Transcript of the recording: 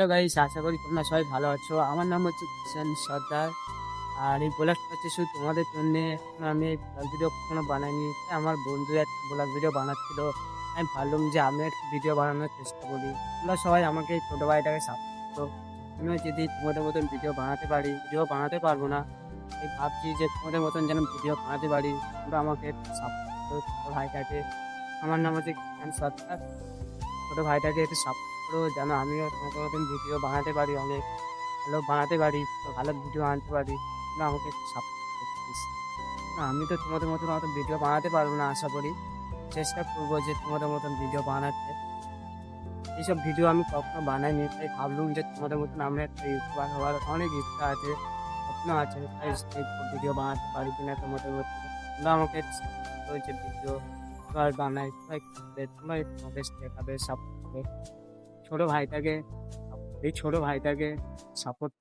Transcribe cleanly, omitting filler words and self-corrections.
Hello guys, আশা করি তোমরা সবাই ভালো আছো। আমার নাম হচ্ছে কিষান সর্দার। আর এই ব্লগটা হচ্ছে শুধু তোমাদের জন্যে। এখন আমি ব্লগ ভিডিও কখনো বানাইনি, তাই আমার বন্ধু একটা ব্লগ ভিডিও বানাচ্ছিল। আমি ভাবলাম যে আমি একটা ভিডিও বানানোর চেষ্টা করি। তোমরা সবাই আমাকে এই ছোটো ভাইটাকে সাপোর্ট করো। আমিও যদি তোমাদের মতন ভিডিও বানাতে পারি, ভিডিও বানাতে পারবো না, এই ভাবছি যে তোমাদের মতন যেন ভিডিও বানাতে পারি। তোমরা আমাকে সাপোর্ট করো, ছোটো ভাইটাকে। আমার নাম হচ্ছে কিষান সর্দার। ছোটো ভাইটাকে একটু সাপোর্ট করো যেন আমিও তোমাদের মতন ভিডিও বানাতে পারি, অনেক ভালো বানাতে পারি, ভালো ভিডিও আনতে পারি। তোমরা আমাকে একটু সাপোর্ট করো প্লিজ। না, আমি তো তোমাদের মতন অত ভিডিও বানাতে পারবো না, আশা করি। চেষ্টা করবো যে তোমাদের মতন ভিডিও বানাতে। এইসব ভিডিও আমি কখনো বানাইনি, তাই ভাবলুম যে তোমাদের মতন আমি একটা ইউটিউবার হওয়ার অনেক ইচ্ছা আছে, স্বপ্ন আছে। তাই সেই ভিডিও বানাতে পারি কিনা তোমাদের মতন। তোমরা আমাকে সাপোর্ট করো যে ভিডিও আর বানাই, তোমরা একটু তোমরা একটু নলেজ দেখাবে, সাপোর্ট করবে ছোট ভাইটাকে। এই ছোট ভাইটাকে সাপোর্ট